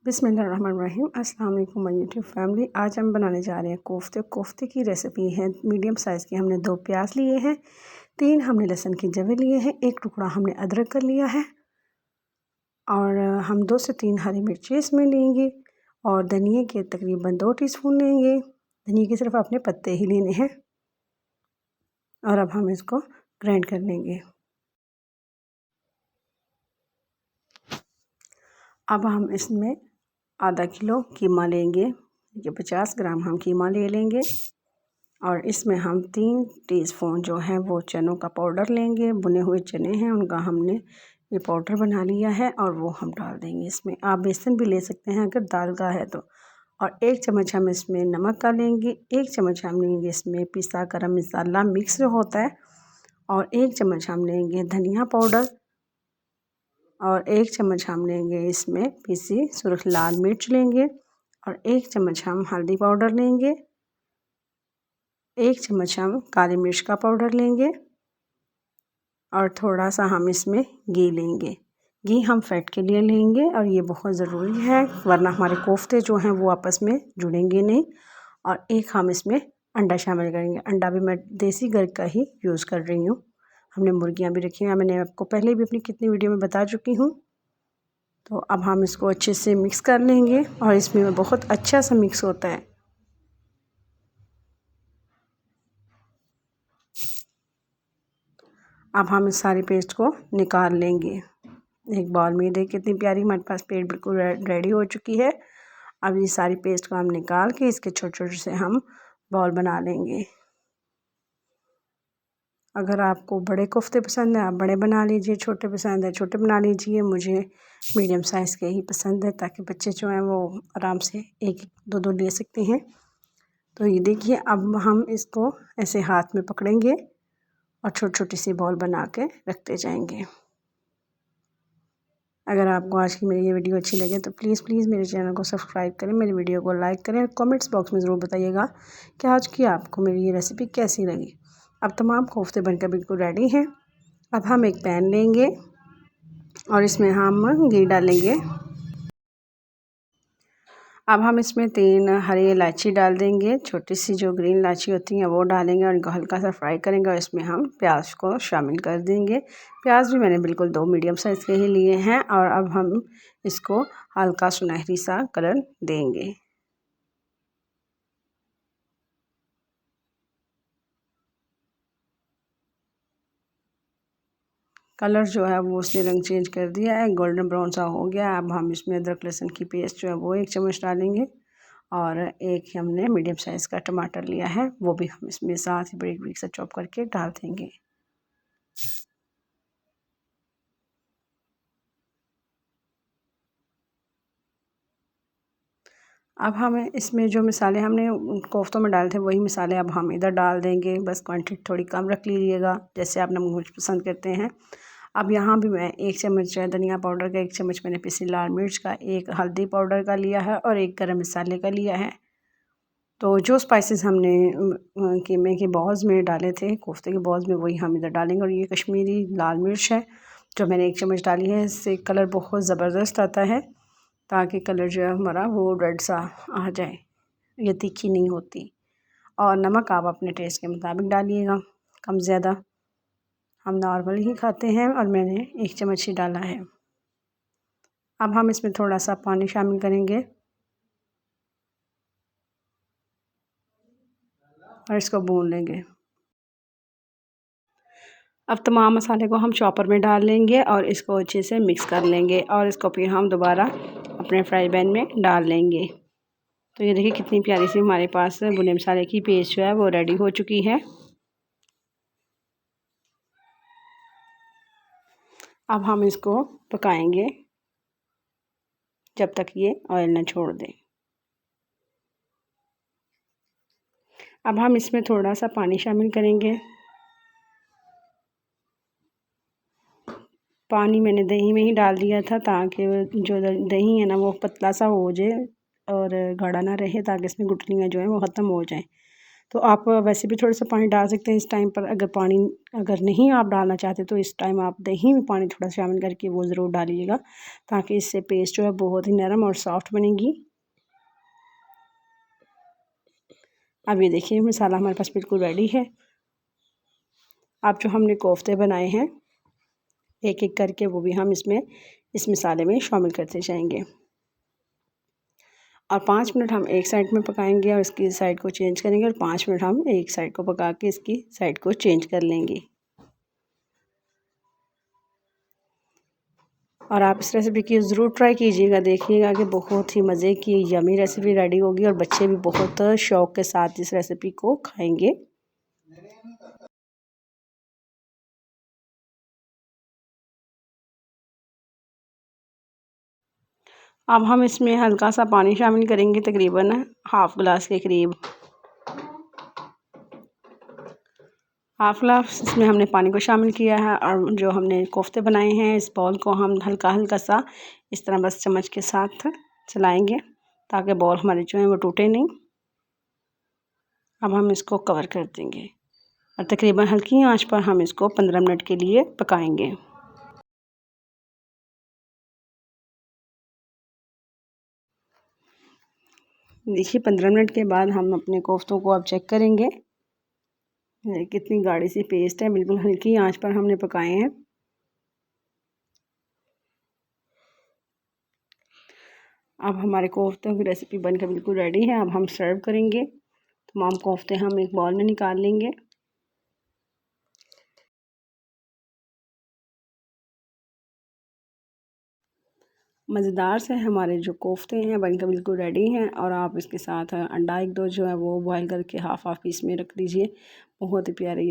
बिस्मिल्लाहिर्रहमानिर्रहीम। अस्सलाम वालेकुम माय यूट्यूब फैमिली। आज हम बनाने जा रहे हैं कोफ्ते की रेसिपी है। मीडियम साइज़ की हमने 2 प्याज लिए हैं, 3 हमने लहसुन की जवे लिए हैं, 1 टुकड़ा हमने अदरक का लिया है और हम 2 से 3 हरी मिर्ची इसमें लेंगे और धनिए के तकरीबन 2 टीस्पून लेंगे। धनिए के सिर्फ अपने पत्ते ही लेने हैं और अब हम इसको ग्राइंड कर लेंगे। अब हम इसमें आधा किलो कीमा लेंगे, ये 50 ग्राम हम कीमा ले लेंगे और इसमें हम 3 टीस्पून जो है वो चनों का पाउडर लेंगे। भुने हुए चने हैं, उनका हमने ये पाउडर बना लिया है और वो हम डाल देंगे इसमें। आप बेसन भी ले सकते हैं अगर दाल का है तो। और 1 चम्मच हम इसमें नमक का लेंगे, 1 चम्मच हम लेंगे इसमें पिसा गरम मसाला मिक्स होता है और 1 चम्मच हम लेंगे धनिया पाउडर और 1 चम्मच हम लेंगे इसमें पिसी सुर्ख लाल मिर्च लेंगे और 1 चम्मच हम हल्दी पाउडर लेंगे, 1 चम्मच हम काली मिर्च का पाउडर लेंगे और थोड़ा सा हम इसमें घी लेंगे। घी हम फैट के लिए लेंगे और ये बहुत ज़रूरी है वरना हमारे कोफ्ते जो हैं वो आपस में जुड़ेंगे नहीं। और 1 हम इसमें अंडा शामिल करेंगे। अंडा भी मैं देसी घर का ही यूज़ कर रही हूँ। हमने मुर्गियाँ भी रखी हैं, मैंने आपको पहले भी अपनी कितनी वीडियो में बता चुकी हूँ। तो अब हम इसको अच्छे से मिक्स कर लेंगे और इसमें बहुत अच्छा सा मिक्स होता है। अब हम इस सारी पेस्ट को निकाल लेंगे एक बाउल में। देखिए कितनी प्यारी हमारे पास पेस्ट बिल्कुल रेडी हो चुकी है। अब ये सारी पेस्ट को हम निकाल के इसके छोटे छोटे से हम बॉल बना लेंगे। अगर आपको बड़े कोफ्ते पसंद है आप बड़े बना लीजिए, छोटे पसंद है छोटे बना लीजिए। मुझे मीडियम साइज़ के ही पसंद है ताकि बच्चे जो हैं वो आराम से 1-2 ले सकते हैं। तो ये देखिए अब हम इसको ऐसे हाथ में पकड़ेंगे और छोटी छोटी सी बॉल बना के रखते जाएंगे। अगर आपको आज की मेरी ये वीडियो अच्छी लगे तो प्लीज़ मेरे चैनल को सब्सक्राइब करें, मेरी वीडियो को लाइक करें और कमेंट्स बॉक्स में ज़रूर बताइएगा कि आज की आपको मेरी ये रेसिपी कैसी लगी। अब तमाम कोफ्ते बनकर बिल्कुल रेडी हैं। अब हम एक पैन लेंगे और इसमें हम घी डालेंगे। अब हम इसमें 3 हरी इलायची डाल देंगे, छोटी सी जो ग्रीन इलायची होती है वो डालेंगे और इनको हल्का सा फ्राई करेंगे और इसमें हम प्याज को शामिल कर देंगे। प्याज भी मैंने बिल्कुल 2 मीडियम साइज़ के ही लिए हैं और अब हम इसको हल्का सुनहरी सा कलर देंगे। कलर जो है वो उसने रंग चेंज कर दिया है, गोल्डन ब्राउन सा हो गया। अब हम इसमें अदरक लहसुन की पेस्ट जो है वो 1 चम्मच डालेंगे और एक हमने मीडियम साइज़ का टमाटर लिया है वो भी हम इसमें साथ ही बारीक बारीक सा चॉप करके डाल देंगे। अब हमें इसमें जो मसाले हमने कोफ्तों में डाले थे वही मसाले अब हम इधर डाल देंगे। बस क्वांटिटी थोड़ी कम रख लीजिएगा जैसे आप नमक मिर्च पसंद करते हैं। अब यहाँ भी मैं 1 चम्मच धनिया पाउडर का, 1 चम्मच मैंने पिसी लाल मिर्च का, 1 हल्दी पाउडर का लिया है और 1 गरम मसाले का लिया है। तो जो स्पाइसेस हमने कीमे के बॉल्स में डाले थे, कोफ्ते के बॉल्स में, वही हम इधर डालेंगे। और ये कश्मीरी लाल मिर्च है जो मैंने 1 चम्मच डाली है। इससे कलर बहुत ज़बरदस्त आता है ताकि कलर जो है हमारा वो रेड सा आ जाए, ये तीखी नहीं होती। और नमक आप अपने टेस्ट के मुताबिक डालिएगा, कम ज़्यादा। हम नॉर्मल ही खाते हैं और मैंने 1 चम्मच ही डाला है। अब हम इसमें थोड़ा सा पानी शामिल करेंगे और इसको भून लेंगे। अब तमाम मसाले को हम चॉपर में डाल लेंगे और इसको अच्छे से मिक्स कर लेंगे और इसको फिर हम दोबारा अपने फ्राई पैन में डाल लेंगे। तो ये देखिए कितनी प्यारी सी हमारे पास भुने मसाले की पेस्ट जो है वो रेडी हो चुकी है। अब हम इसको पकाएंगे जब तक ये ऑयल ना छोड़ दे। अब हम इसमें थोड़ा सा पानी शामिल करेंगे। पानी मैंने दही में ही डाल दिया था ताकि जो दही है ना वो पतला सा हो जाए और गाढ़ा ना रहे, ताकि इसमें गुठलियाँ जो है वो ख़त्म हो जाएं। तो आप वैसे भी थोड़ा सा पानी डाल सकते हैं इस टाइम पर। अगर नहीं आप डालना चाहते तो इस टाइम आप दही में पानी थोड़ा शामिल करके वो ज़रूर डालिएगा, ताकि इससे पेस्ट जो है बहुत ही नरम और सॉफ्ट बनेगी। अब ये देखिए मसाला हमारे पास बिल्कुल रेडी है। अब जो हमने कोफ्ते बनाए हैं एक एक करके वो भी हम इस मसाले में शामिल करते जाएंगे, और 5 मिनट हम एक साइड में पकाएंगे और इसकी साइड को चेंज करेंगे, और 5 मिनट हम एक साइड को पका के इसकी साइड को चेंज कर लेंगे। और आप इस रेसिपी की ज़रूर ट्राई कीजिएगा, देखिएगा कि बहुत ही मज़े की यमी रेसिपी रेडी होगी और बच्चे भी बहुत शौक़ के साथ इस रेसिपी को खाएंगे। अब हम इसमें हल्का सा पानी शामिल करेंगे, तकरीबन हाफ़ गिलास के करीब। हाफ़ गिलास इसमें हमने पानी को शामिल किया है, और जो हमने कोफ्ते बनाए हैं इस बॉल को हम हल्का हल्का सा इस तरह बस चम्मच के साथ चलाएंगे, ताकि बॉल हमारे जो है वो टूटे नहीं। अब हम इसको कवर कर देंगे और तकरीबन हल्की आंच पर हम इसको 15 मिनट के लिए पकाएंगे। देखिए 15 मिनट के बाद हम अपने कोफ्तों को अब चेक करेंगे। कितनी गाढ़ी सी पेस्ट है, बिल्कुल हल्की आंच पर हमने पकाए हैं। अब हमारे कोफ्तों की रेसिपी बनकर बिल्कुल रेडी है। अब हम सर्व करेंगे। तमाम कोफ्ते हम एक बाउल में निकाल लेंगे। मज़ेदार से हमारे जो कोफ्ते हैं बनकर बिल्कुल रेडी हैं, और आप इसके साथ अंडा एक दो जो है वो बॉयल करके हाफ़ पीस में रख दीजिए। बहुत ही प्यारे